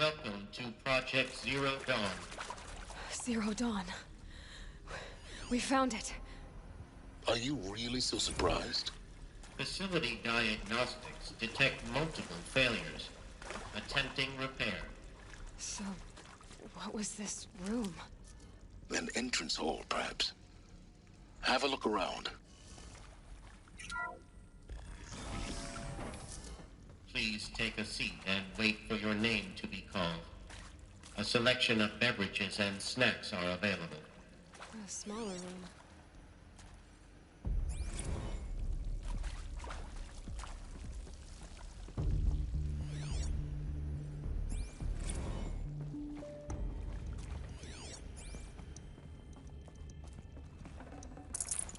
Welcome to Project Zero Dawn. Zero Dawn. We found it. Are you really so surprised? Facility diagnostics detect multiple failures. Attempting repair. So, what was this room? An entrance hall, perhaps. Have a look around. Please take a seat and wait for your name to be called. A selection of beverages and snacks are available. A smaller room.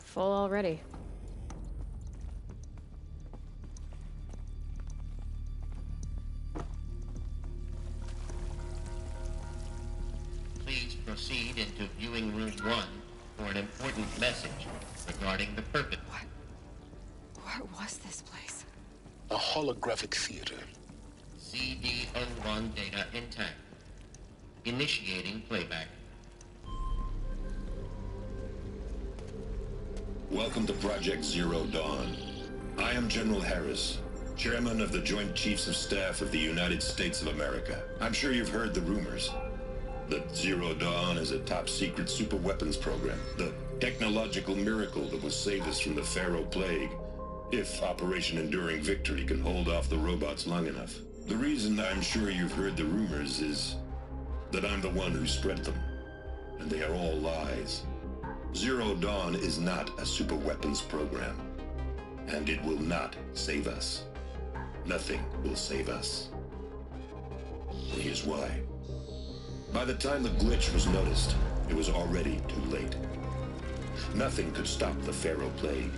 Full already. Please proceed into viewing room 1 for an important message regarding the purpose. What was this place? A holographic theater. CD01 data intact. Initiating playback. Welcome to Project Zero Dawn. I am General Harris, Chairman of the Joint Chiefs of Staff of the United States of America. I'm sure you've heard the rumors that Zero Dawn is a top-secret super-weapons program, the technological miracle that will save us from the Pharaoh Plague, if Operation Enduring Victory can hold off the robots long enough. The reason I'm sure you've heard the rumors is that I'm the one who spread them, and they are all lies. Zero Dawn is not a super-weapons program, and it will not save us. Nothing will save us. And here's why. By the time the glitch was noticed, it was already too late. Nothing could stop the Pharaoh Plague.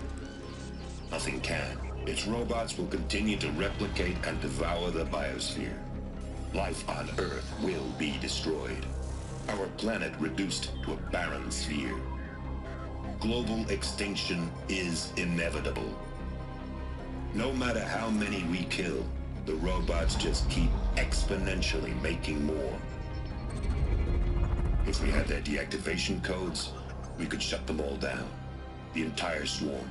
Nothing can. Its robots will continue to replicate and devour the biosphere. Life on Earth will be destroyed. Our planet reduced to a barren sphere. Global extinction is inevitable. No matter how many we kill, the robots just keep exponentially making more. If we had their deactivation codes, we could shut them all down, the entire swarm.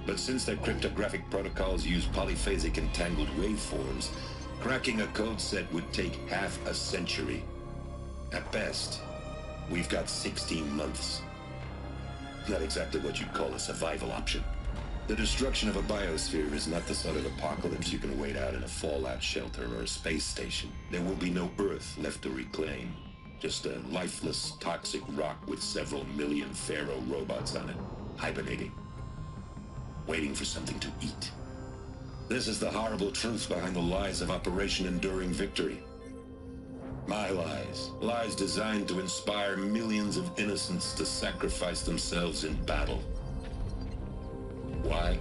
But since their cryptographic protocols use polyphasic entangled waveforms, cracking a code set would take half a century. At best, we've got 16 months. Not exactly what you'd call a survival option. The destruction of a biosphere is not the sort of apocalypse you can wait out in a fallout shelter or a space station. There will be no Earth left to reclaim. Just a lifeless, toxic rock with several million Pharaoh robots on it, hibernating, waiting for something to eat. This is the horrible truth behind the lies of Operation Enduring Victory. My lies. Lies designed to inspire millions of innocents to sacrifice themselves in battle. Why?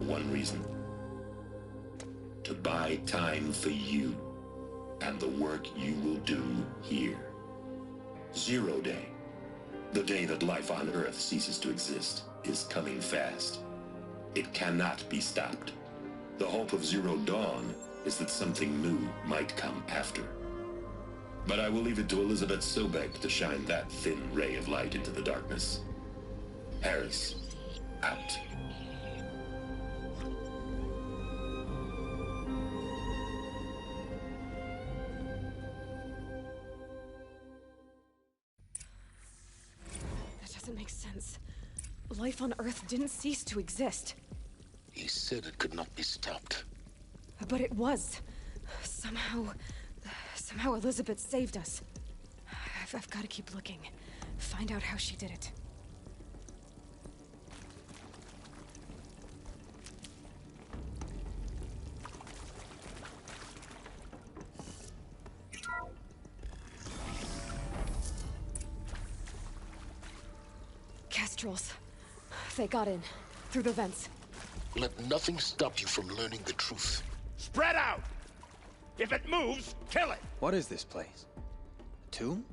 One reason. To buy time for you and the work you will do here. Zero Day, the day that life on Earth ceases to exist, is coming fast. It cannot be stopped. The hope of Zero Dawn is that something new might come after. But I will leave it to Elizabeth Sobek to shine that thin ray of light into the darkness. Harris, out. That doesn't make sense. Life on Earth didn't cease to exist. He said it could not be stopped. But it was. Somehow Elizabeth saved us. I've got to keep looking. Find out how she did it. Kestrels. They got in. Through the vents. Let nothing stop you from learning the truth. Spread out! If it moves, kill it! What is this place? A tomb?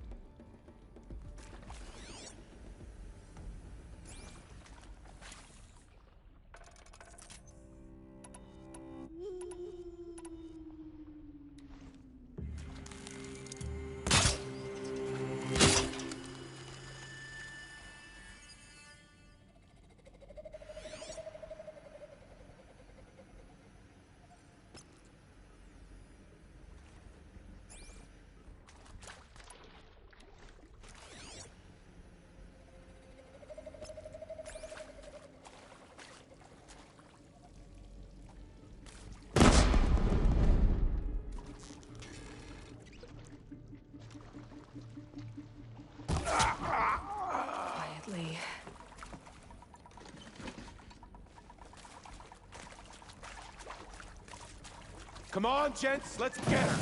Come on, gents, let's get her!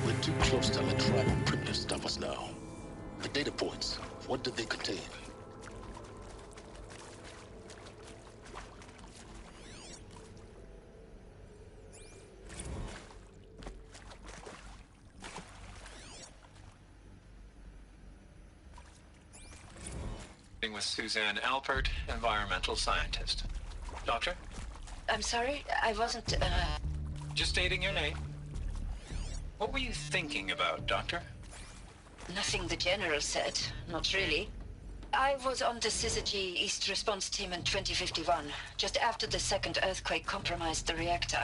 We're too close to let tribal primitives stop us now. The data points, what did they contain? With Suzanne Alpert, environmental scientist. Doctor? I'm sorry, I wasn't, Just stating your name. What were you thinking about, Doctor? nothing the General said. Not really. I was on the Syzygy East Response Team in 2051, just after the second earthquake compromised the reactor.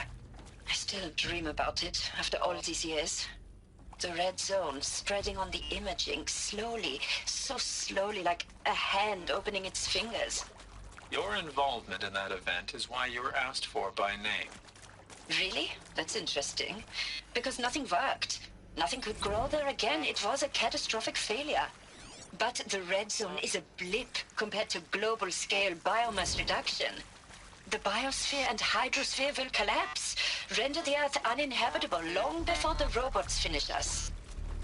I still dream about it, after all these years. The red zone spreading on the imaging, slowly, so slowly, like a hand opening its fingers. Your involvement in that event is why you were asked for by name. Really? That's interesting. Because nothing worked. Nothing could grow there again. It was a catastrophic failure. But the red zone is a blip compared to global-scale biomass reduction. The biosphere and hydrosphere will collapse, render the Earth uninhabitable long before the robots finish us.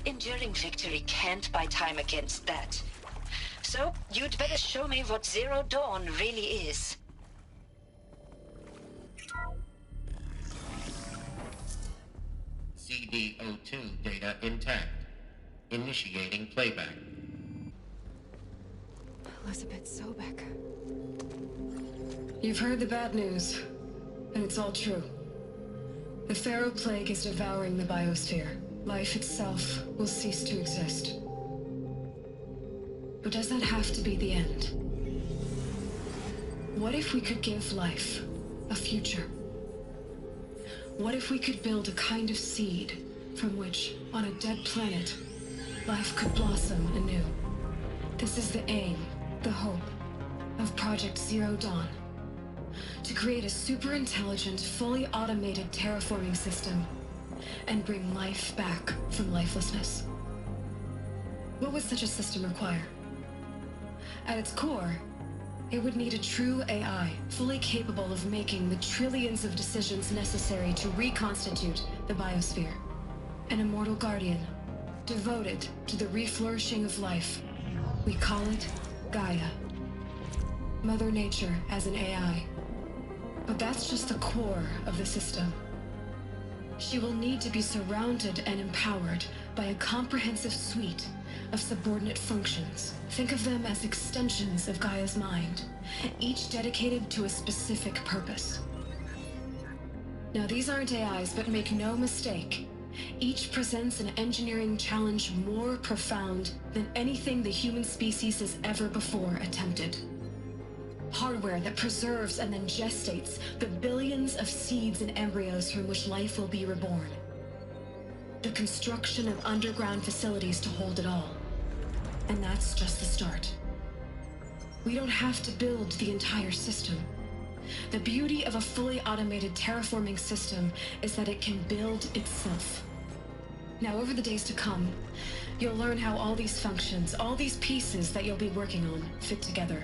Enduring victory can't buy time against that. So, you'd better show me what Zero Dawn really is. CD02 data intact. Initiating playback. Elizabeth Sobek. You've heard the bad news, and it's all true. The Pharaoh Plague is devouring the biosphere. Life itself will cease to exist. But does that have to be the end? What if we could give life a future? What if we could build a kind of seed from which, on a dead planet, life could blossom anew? This is the aim, the hope, of Project Zero Dawn. To create a super-intelligent, fully automated terraforming system and bring life back from lifelessness. What would such a system require? At its core, it would need a true AI, fully capable of making the trillions of decisions necessary to reconstitute the biosphere. An immortal guardian, devoted to the reflourishing of life. We call it Gaia. Mother Nature as an AI. But that's just the core of the system. She will need to be surrounded and empowered by a comprehensive suite of subordinate functions. Think of them as extensions of Gaia's mind, each dedicated to a specific purpose. Now, these aren't AIs, but make no mistake, each presents an engineering challenge more profound than anything the human species has ever before attempted. Hardware that preserves and then gestates the billions of seeds and embryos from which life will be reborn. The construction of underground facilities to hold it all. And that's just the start. We don't have to build the entire system. The beauty of a fully automated terraforming system is that it can build itself. Now, over the days to come, you'll learn how all these functions, all these pieces that you'll be working on, fit together.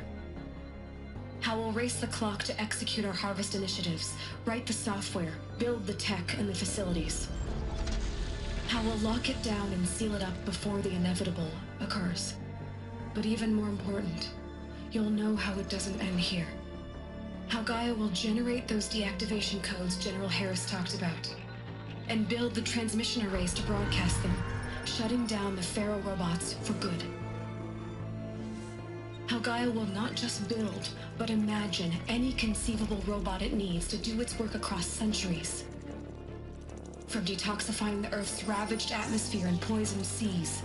How we'll race the clock to execute our harvest initiatives, write the software, build the tech and the facilities. How we'll lock it down and seal it up before the inevitable occurs. But even more important, you'll know how it doesn't end here. How Gaia will generate those deactivation codes General Harris talked about, and build the transmission arrays to broadcast them, shutting down the Pharaoh robots for good. How Gaia will not just build, but imagine any conceivable robot it needs to do its work across centuries. From detoxifying the Earth's ravaged atmosphere and poisoned seas,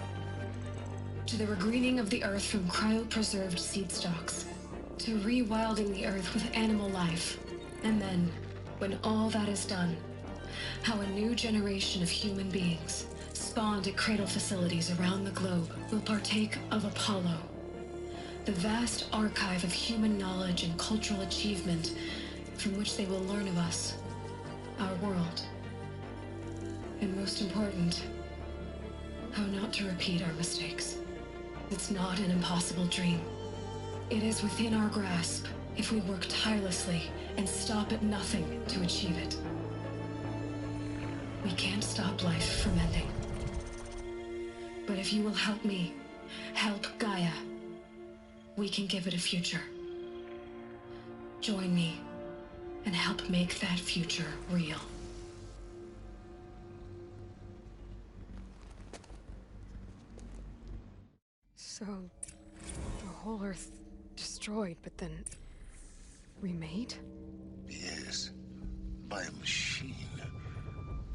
to the regreening of the Earth from cryopreserved seed stalks, to rewilding the Earth with animal life. And then, when all that is done, how a new generation of human beings, spawned at cradle facilities around the globe, will partake of Apollo, the vast archive of human knowledge and cultural achievement from which they will learn of us, our world. And most important, how not to repeat our mistakes. It's not an impossible dream. It is within our grasp if we work tirelessly and stop at nothing to achieve it. We can't stop life from ending. But if you will help me, help Gaia, we can give it a future. Join me and help make that future real. So, the whole Earth destroyed, but then remade? Yes, by a machine.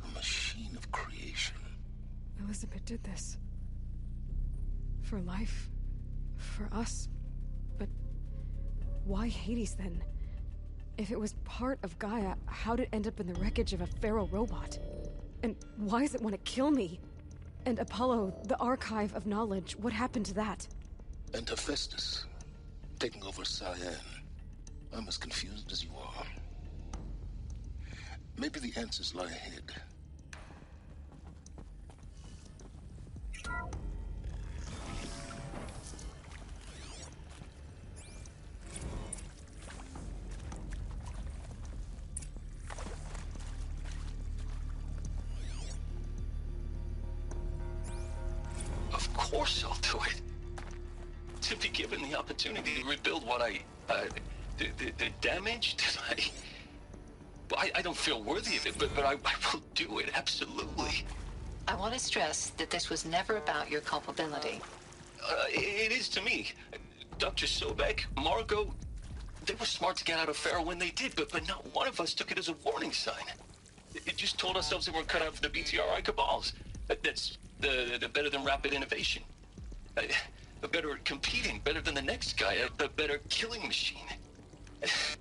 A machine of creation. Elizabeth did this. For life. For us. But why Hades then? If it was part of Gaia, how'd it end up in the wreckage of a feral robot? And why does it want to kill me? And Apollo, the archive of knowledge, what happened to that? And Hephaestus, taking over Cyan. I'm as confused as you are. Maybe the answers lie ahead. Of course I'll do it. To be given the opportunity to rebuild what the damage that I don't feel worthy of it, but I will do it, absolutely. I want to stress that this was never about your culpability. It is to me. Dr. Sobek, Margot, they were smart to get out of Pharaoh when they did, but not one of us took it as a warning sign. It just told ourselves that we're cut out for the BTRI cabals. That's the better than rapid innovation. Better at competing, better than the next guy, a better killing machine. It's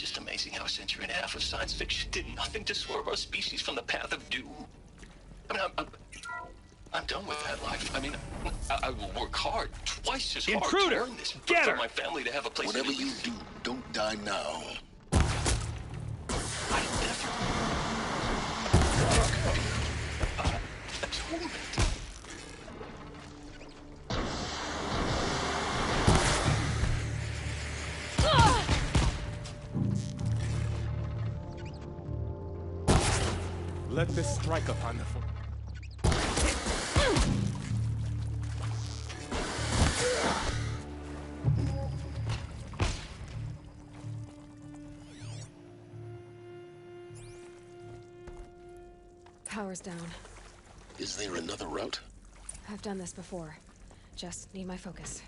just amazing how a century and a half of science fiction did nothing to swerve our species from the path of doom. I mean, I'm done with that life. I mean, I will work hard, twice as hard Intruder! to earn this. Get for her! my family to have a place. Whatever you do, don't die now. I never. Atonement. Let this strike upon the foot. Power's down. Is there another route? I've done this before. Just need my focus.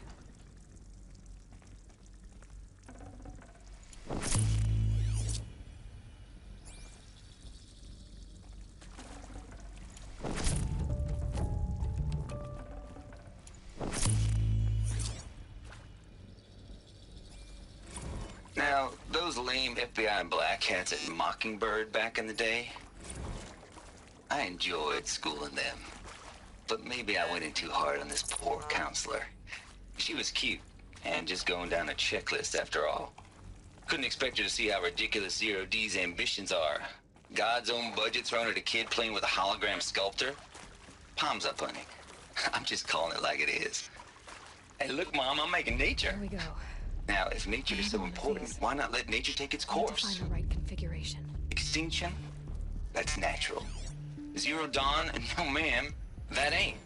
Now, those lame FBI black hats at Mockingbird back in the day, I enjoyed schooling them. But maybe I went in too hard on this poor counselor. She was cute, and just going down a checklist after all. Couldn't expect her to see how ridiculous Zero D's ambitions are. God's own budget thrown at a kid playing with a hologram sculptor? Palms up, honey. I'm just calling it like it is. Hey, look, Mom, I'm making nature. Here we go. Now, if nature is so important, why not let nature take its I need to course? find the right configuration. Extinction? That's natural. Zero Dawn? No, ma'am. That ain't.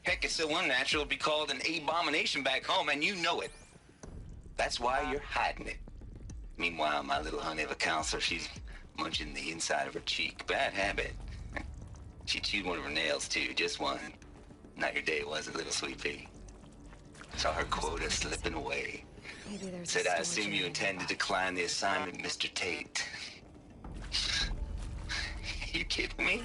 Heck, it's so unnatural to be called an abomination back home, and you know it. That's why you're hiding it. Meanwhile, my little honey of a counselor, she's munching the inside of her cheek. Bad habit. She chewed one of her nails, too. Just one. Not your day, was it, little sweet pea? Saw her quota slipping away. Maybe there's Said, a I storage assume you area intend to nearby. decline the assignment, Mr. Tate. You kidding me?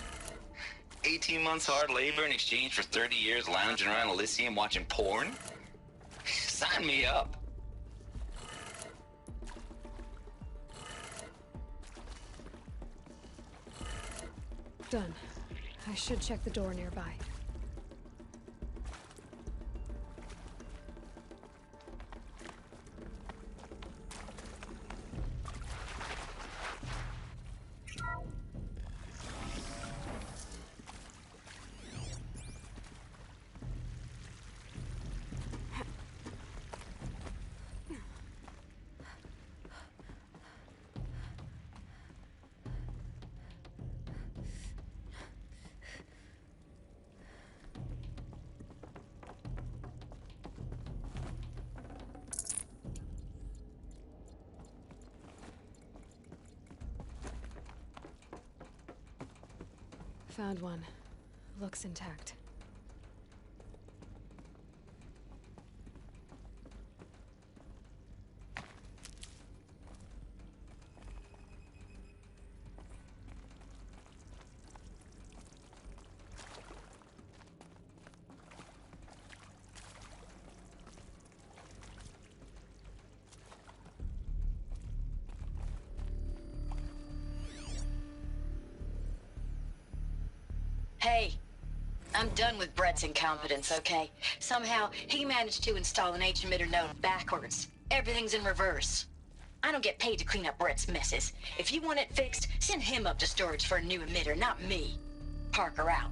18 months hard labor in exchange for 30 years lounging around Elysium watching porn? Sign me up. Done. I should check the door nearby. Found one. Looks intact. Hey, I'm done with Brett's incompetence, okay? Somehow, he managed to install an H-emitter node backwards. Everything's in reverse. I don't get paid to clean up Brett's messes. If you want it fixed, send him up to storage for a new emitter, not me. Parker out.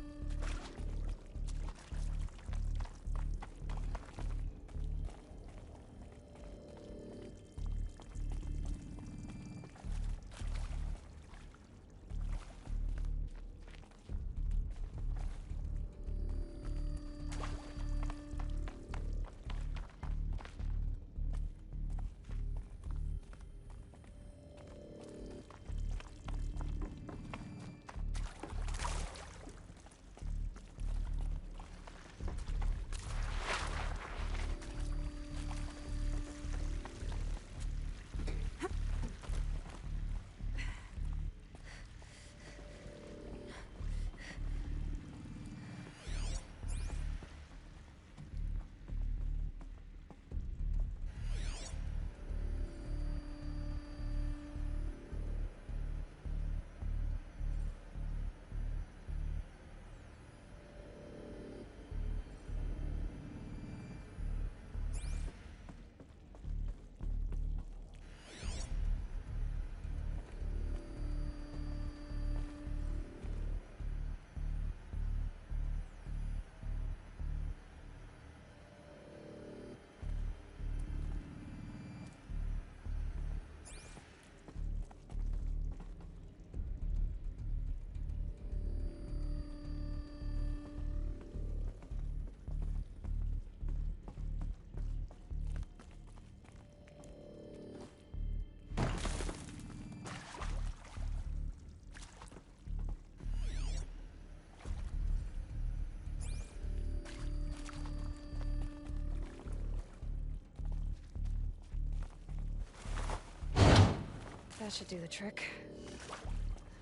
That should do the trick.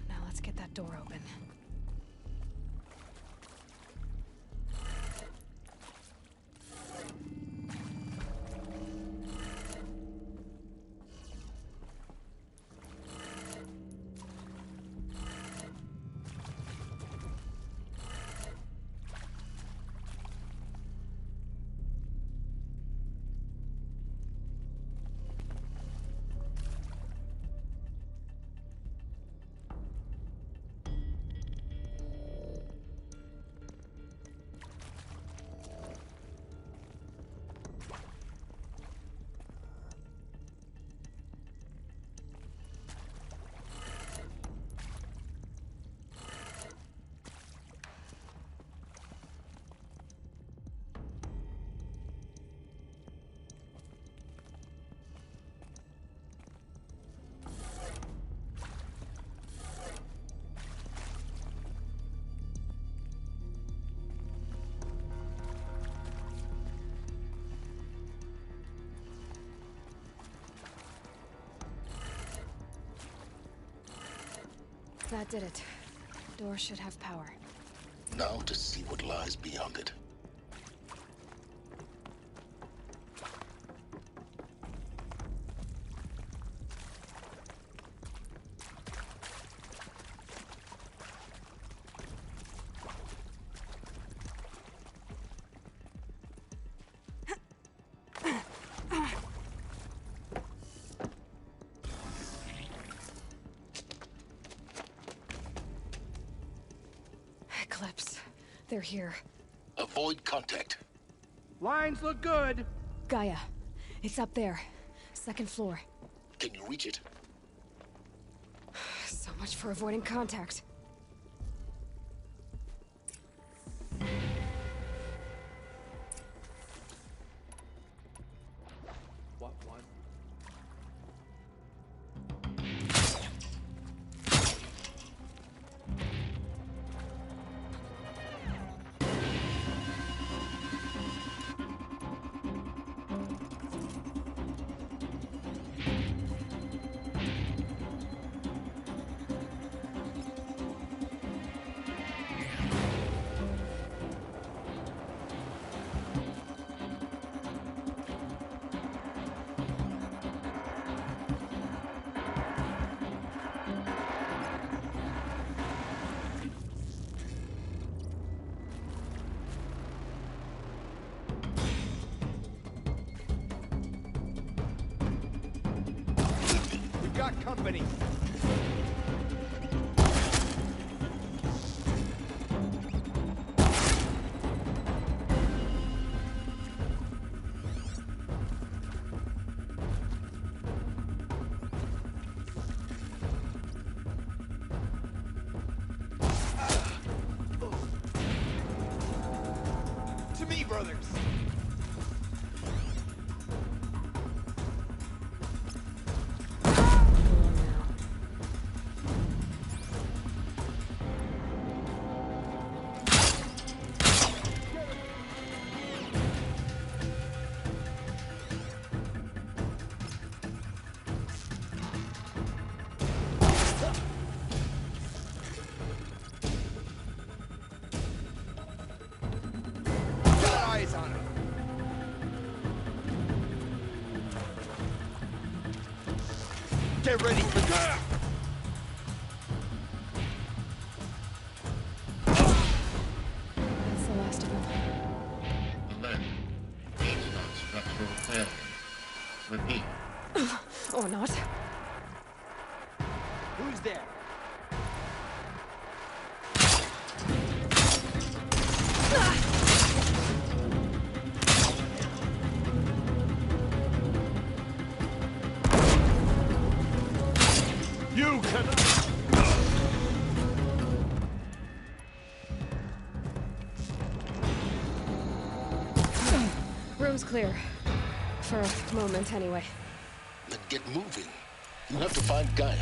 Now let's get that door open. That did it. Door should have power. Now to see what lies beyond it. Eclipse. They're here. Avoid contact. Lines look good. Gaia. It's up there. Second floor. Can you reach it? So much for avoiding contact. What one? company. To me, brothers. Got eyes on him. Get ready for that. That's the last of them. Alert. Baseline structural failure. Repeat. Or not. Who's there? You cannot. Room's clear. For a moment, anyway. Then get moving. You have to find Gaia.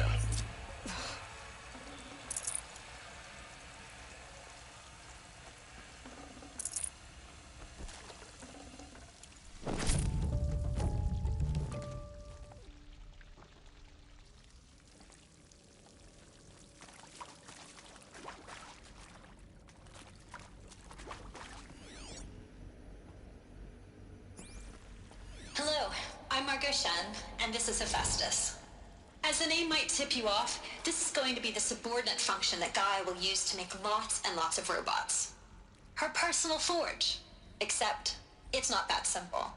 Hello, I'm Margot Shen, and this is Hephaestus. As the name might tip you off, this is going to be the subordinate function that Gaia will use to make lots and lots of robots. Her personal forge. Except, it's not that simple.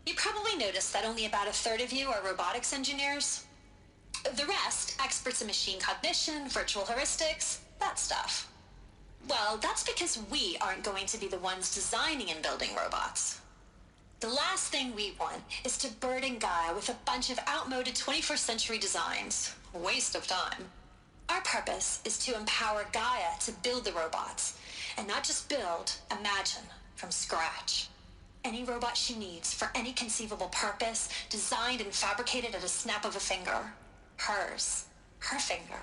You probably noticed that only about a third of you are robotics engineers. The rest, experts in machine cognition, virtual heuristics, that stuff. Well, that's because we aren't going to be the ones designing and building robots. The last thing we want is to burden Gaia with a bunch of outmoded 21st century designs. A waste of time. Our purpose is to empower Gaia to build the robots, and not just build, imagine, from scratch. Any robot she needs for any conceivable purpose, designed and fabricated at a snap of a finger. Hers. Her finger.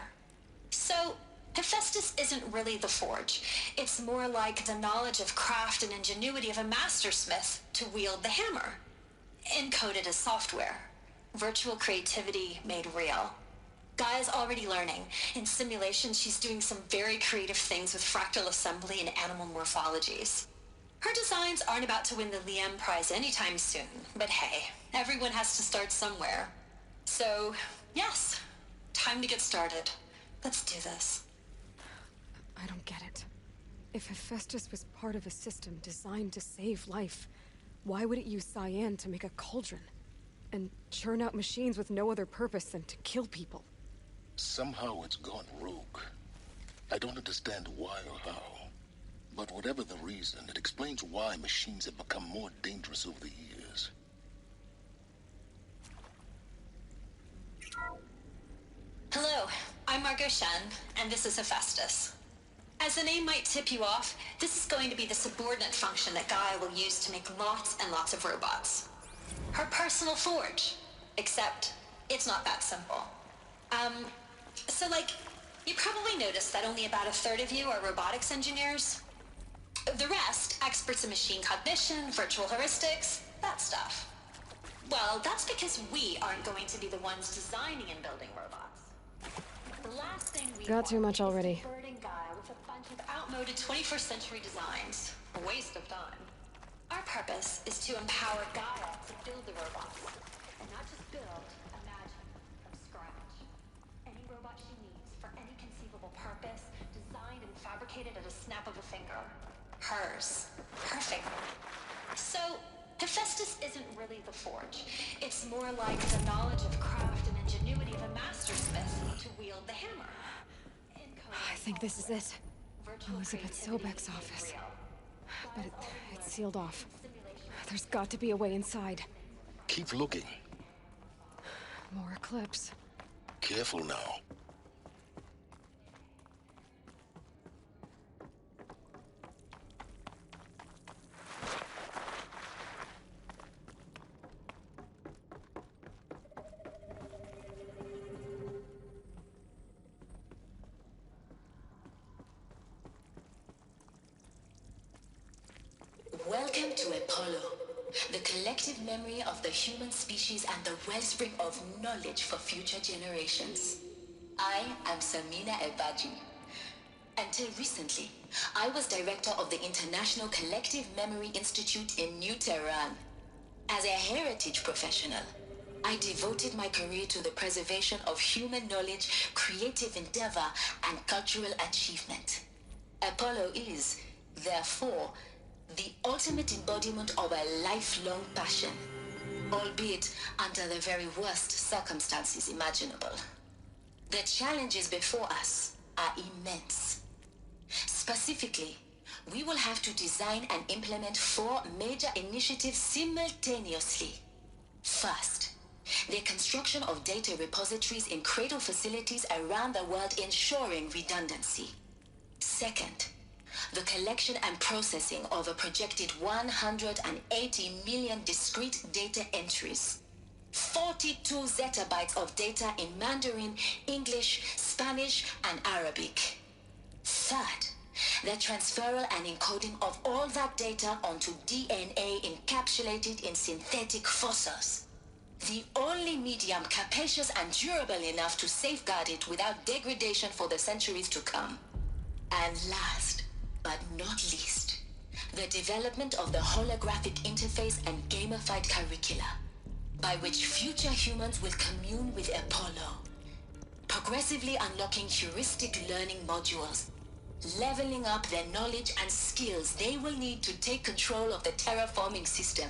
So, Hephaestus isn't really the forge. It's more like the knowledge of craft and ingenuity of a mastersmith to wield the hammer. Encoded as software. Virtual creativity made real. Gaia's already learning. In simulation, she's doing some very creative things with fractal assembly and animal morphologies. Her designs aren't about to win the Liam Prize anytime soon, but hey, everyone has to start somewhere. So, yes, time to get started. Let's do this. I don't get it. If Hephaestus was part of a system designed to save life, why would it use cyan to make a cauldron? And churn out machines with no other purpose than to kill people? Somehow it's gone rogue. I don't understand why or how. But whatever the reason, it explains why machines have become more dangerous over the years. Hello, I'm Margot Shen, and this is Hephaestus. As the name might tip you off, this is going to be the subordinate function that Gaia will use to make lots and lots of robots. Her personal forge. Except, it's not that simple. You probably noticed that only about a third of you are robotics engineers. The rest, experts in machine cognition, virtual heuristics, that stuff. Well, that's because we aren't going to be the ones designing and building robots. The last thing we Got too much already. is to burden Gaia with a bunch of outmoded 21st century designs. A waste of time. Our purpose is to empower Gaia to build the robots. And not just build, imagine, from scratch. Any robot she needs for any conceivable purpose, designed and fabricated at a snap of a finger. Hers. Her finger. So, Hephaestus isn't really the forge. It's more like the knowledge of craft and ingenuity of a mastersmith to wield the hammer. I think this is it. Elizabeth Sobek's office. But it's sealed off. There's got to be a way inside. Keep looking. More Eclipse. Careful now. Welcome to Apollo, the collective memory of the human species and the wellspring of knowledge for future generations. I am Samina Ebaji. Until recently, I was director of the International Collective Memory Institute in New Tehran. As a heritage professional, I devoted my career to the preservation of human knowledge, creative endeavor, and cultural achievement. Apollo is, therefore, the ultimate embodiment of a lifelong passion, albeit under the very worst circumstances imaginable. The challenges before us are immense. Specifically, we will have to design and implement 4 major initiatives simultaneously. First, the construction of data repositories in cradle facilities around the world, ensuring redundancy. Second, the collection and processing of a projected 180 million discrete data entries. 42 zettabytes of data in Mandarin, English, Spanish, and Arabic. Third, the transferal and encoding of all that data onto DNA encapsulated in synthetic fossils. The only medium capacious and durable enough to safeguard it without degradation for the centuries to come. And last, but not least, the development of the holographic interface and gamified curricula, by which future humans will commune with Apollo, progressively unlocking heuristic learning modules, leveling up their knowledge and skills they will need to take control of the terraforming system.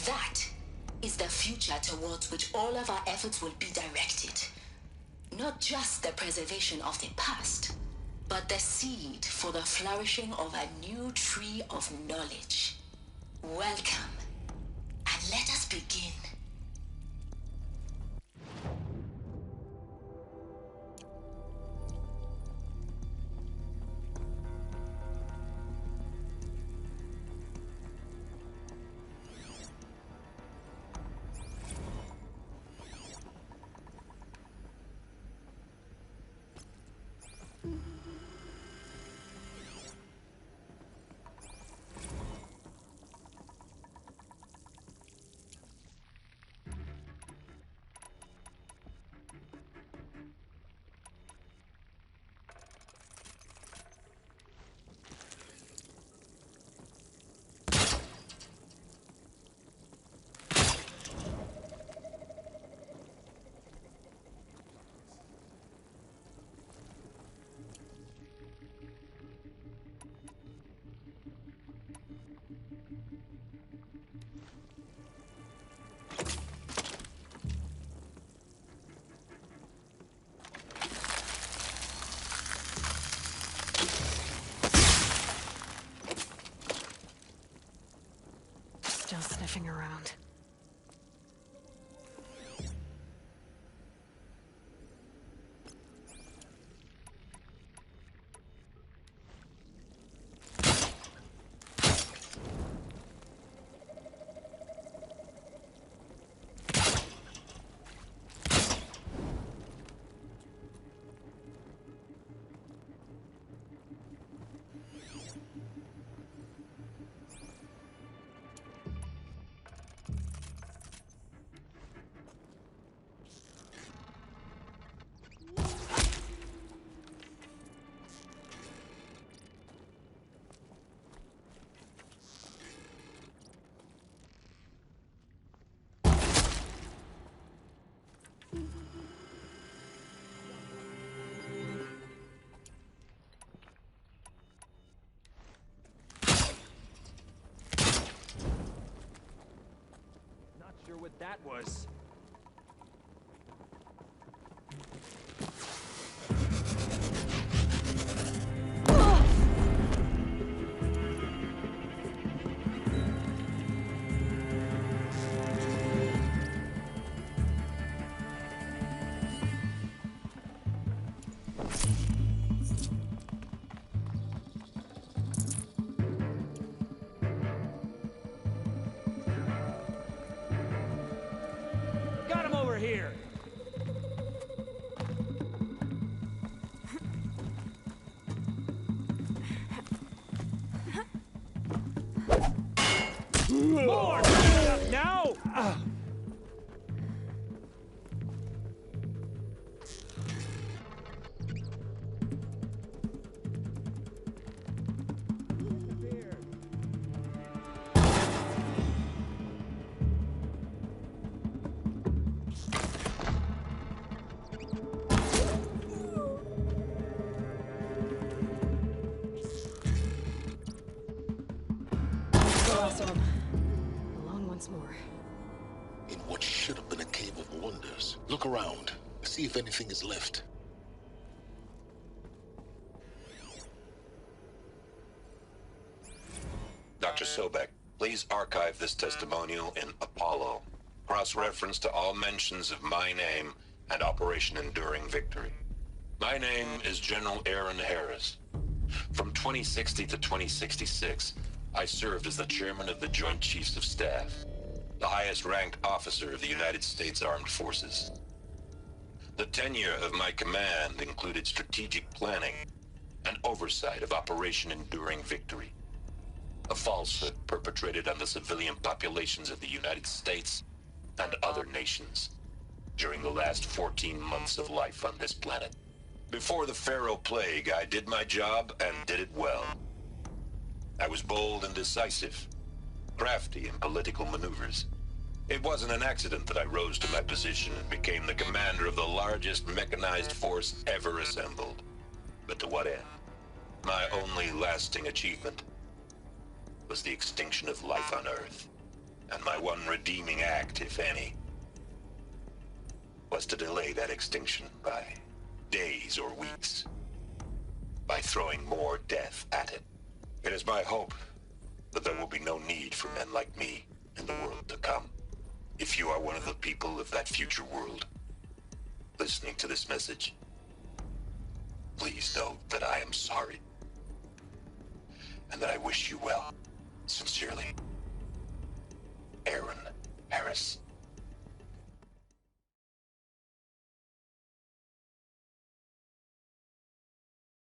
That is the future towards which all of our efforts will be directed. Not just the preservation of the past, but the seed for the flourishing of a new tree of knowledge. Welcome, and let us begin. Still sniffing around. That was... Got him over here! More! Now! Awesome. Alone once more. In what should have been a cave of wonders. Look around. See if anything is left. Dr. Sobek, please archive this testimonial in Apollo. Cross-reference to all mentions of my name and Operation Enduring Victory. My name is General Aaron Harris. From 2060 to 2066, I served as the chairman of the Joint Chiefs of Staff, the highest-ranked officer of the United States Armed Forces. The tenure of my command included strategic planning and oversight of Operation Enduring Victory, a falsehood perpetrated on the civilian populations of the United States and other nations during the last 14 months of life on this planet. Before the Pharaoh Plague, I did my job and did it well. I was bold and decisive, crafty in political maneuvers. It wasn't an accident that I rose to my position and became the commander of the largest mechanized force ever assembled. But to what end? My only lasting achievement was the extinction of life on Earth. And my one redeeming act, if any, was to delay that extinction by days or weeks, by throwing more death at it. It is my hope that there will be no need for men like me in the world to come. If you are one of the people of that future world listening to this message, please know that I am sorry and that I wish you well. Sincerely, Aaron Harris.